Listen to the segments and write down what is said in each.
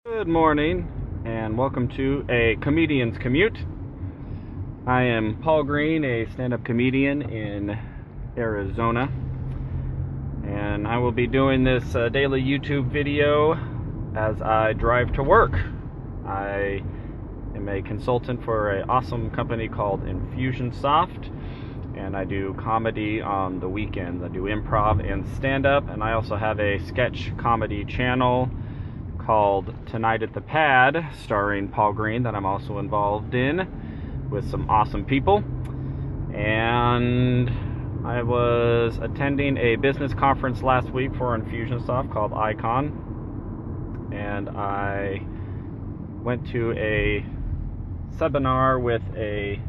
Good morning and welcome to a comedian's commute. I am Paul Green, a stand-up comedian in Arizona, and I will be doing this daily YouTube video as I drive to work. I am a consultant for an awesome company called Infusionsoft, and I do comedy on the weekends. I do improv and stand-up, and I also have a sketch comedy channel called Tonight at the Pad, starring Paul Green, that I'm also involved in with some awesome people. And I was attending a business conference last week for Infusionsoft called Icon, and I went to a seminar with a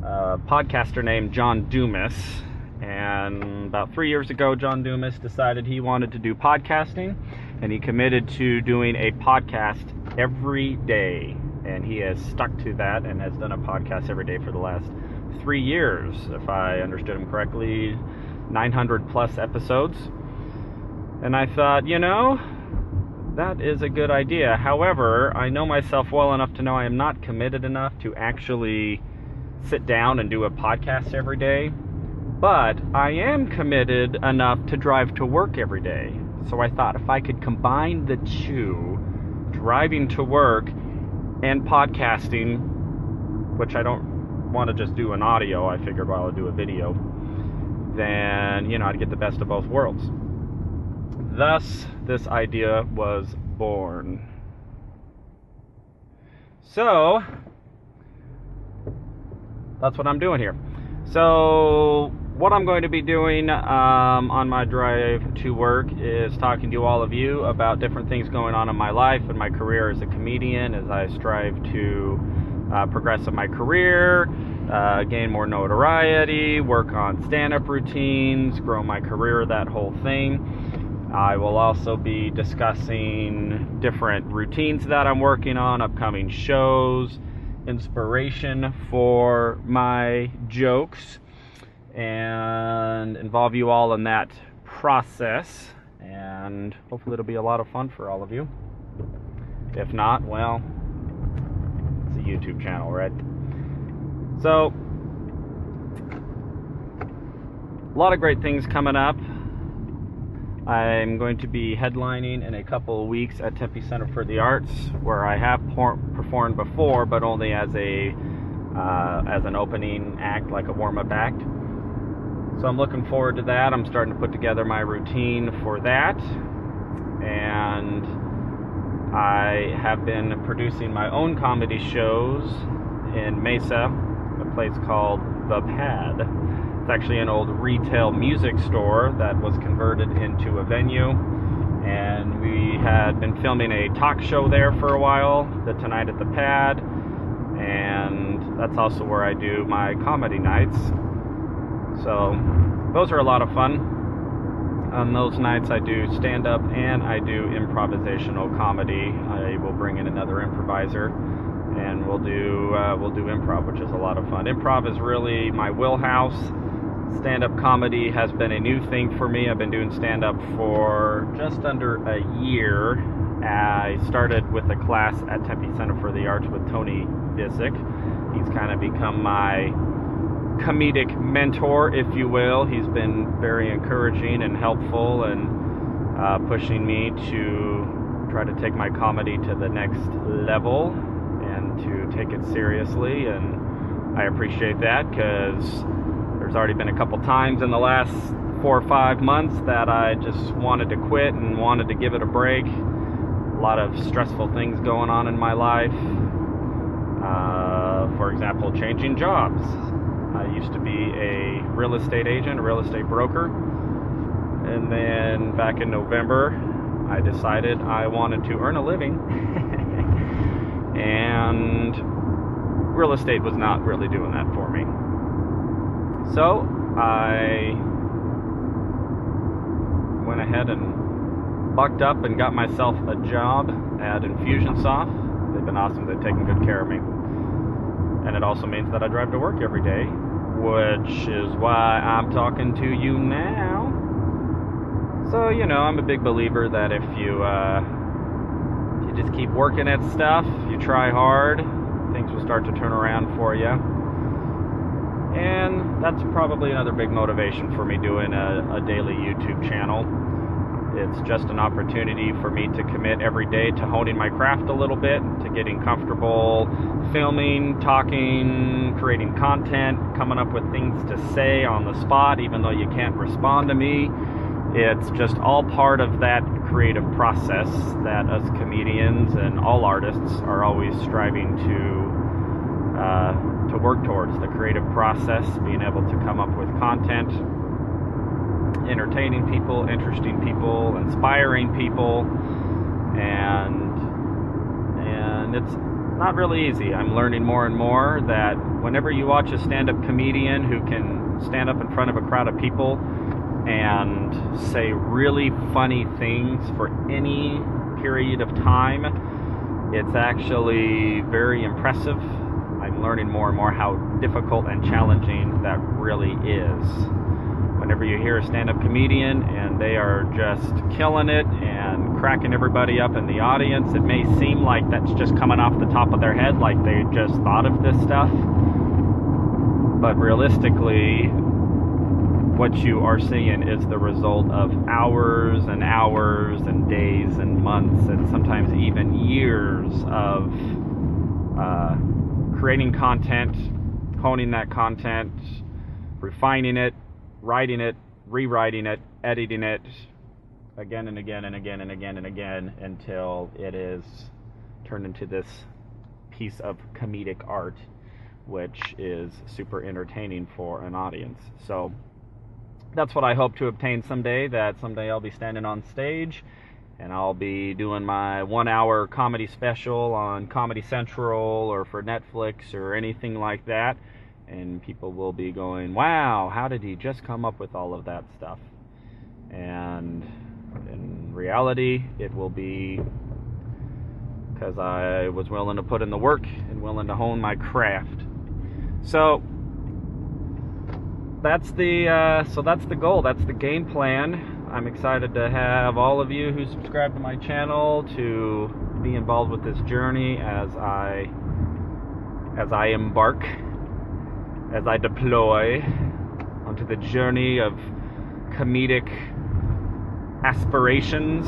podcaster named John Dumas. And about 3 years ago, John Dumas decided he wanted to do podcasting, and he committed to doing a podcast every day. And he has stuck to that and has done a podcast every day for the last 3 years, if I understood him correctly, 900 plus episodes. And I thought, that is a good idea. However, I know myself well enough to know I am not committed enough to actually sit down and do a podcast every day. But I am committed enough to drive to work every day. So I thought if I could combine the two, driving to work and podcasting, which I don't want to just do an audio, I figured, well, I'll do a video, then, I'd get the best of both worlds. Thus, this idea was born. So, that's what I'm doing here. So, what I'm going to be doing on my drive to work is talking to all of you about different things going on in my life and my career as a comedian, as I strive to progress in my career, gain more notoriety, work on stand-up routines, grow my career, that whole thing. I will also be discussing different routines that I'm working on, upcoming shows, inspiration for my jokes, and involve you all in that process, and hopefully it'll be a lot of fun for all of you. If not, well, it's a YouTube channel, right? So, a lot of great things coming up. I'm going to be headlining in a couple of weeks at Tempe Center for the Arts, where I have performed before, but only as an opening act, like a warm-up act. So I'm looking forward to that. I'm starting to put together my routine for that, and I have been producing my own comedy shows in Mesa, a place called The Pad. It's actually an old retail music store that was converted into a venue, and we had been filming a talk show there for a while, the Tonight at the Pad, and that's also where I do my comedy nights. So those are a lot of fun. On those nights I do stand-up and I do improvisational comedy. I will bring in another improviser, and we'll do improv, which is a lot of fun. Improv is really my wheelhouse. Stand-up comedy has been a new thing for me. I've been doing stand-up for just under a year. I started with a class at Tempe Center for the Arts with Tony Visick. He's kind of become my comedic mentor, if you will. He's been very encouraging and helpful, and pushing me to try to take my comedy to the next level and to take it seriously, and I appreciate that, because there's already been a couple times in the last 4 or 5 months that I just wanted to quit and wanted to give it a break. A lot of stressful things going on in my life. For example, changing jobs. I used to be a real estate agent, a real estate broker, and then back in November I decided I wanted to earn a living and real estate was not really doing that for me. So I went ahead and bucked up and got myself a job at Infusionsoft. They've been awesome. They've taken good care of me. And it also means that I drive to work every day, which is why I'm talking to you now. So, I'm a big believer that if you just keep working at stuff. You try hard, things will start to turn around for you. And that's probably another big motivation for me doing a daily YouTube channel. It's just an opportunity for me to commit every day to honing my craft a little bit, to getting comfortable filming, talking, creating content, coming up with things to say on the spot, even though you can't respond to me. It's just all part of that creative process that us comedians and all artists are always striving to work towards. The creative process, being able to come up with content, entertaining people, interesting people, inspiring people, and it's not really easy. I'm learning more and more that whenever you watch a stand-up comedian who can stand up in front of a crowd of people and say really funny things for any period of time, it's actually very impressive. I'm learning more and more how difficult and challenging that really is. Whenever you hear a stand-up comedian and they are just killing it and cracking everybody up in the audience, it may seem like that's just coming off the top of their head, like they just thought of this stuff. But realistically, what you are seeing is the result of hours and hours and days and months and sometimes even years of creating content, honing that content, refining it, writing it, rewriting it, editing it again and again and again and again and again until it is turned into this piece of comedic art, which is super entertaining for an audience. So that's what I hope to obtain someday, that someday I'll be standing on stage and I'll be doing my 1-hour comedy special on Comedy Central or for Netflix or anything like that. And people will be going, wow, how did he just come up with all of that stuff? And in reality, it will be because I was willing to put in the work and willing to hone my craft. So that's the goal. That's the game plan. I'm excited to have all of you who subscribe to my channel to be involved with this journey as I embark, as I deploy onto the journey of comedic aspirations,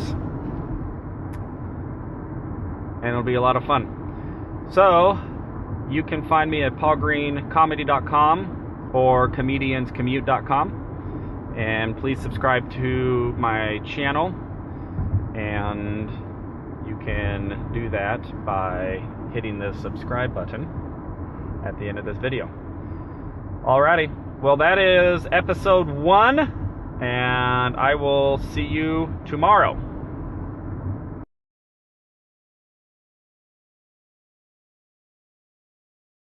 and it'll be a lot of fun. So you can find me at paulgreencomedy.com or comedianscommute.com, and please subscribe to my channel, and you can do that by hitting the subscribe button at the end of this video. Alrighty, well, that is episode 1, and I will see you tomorrow.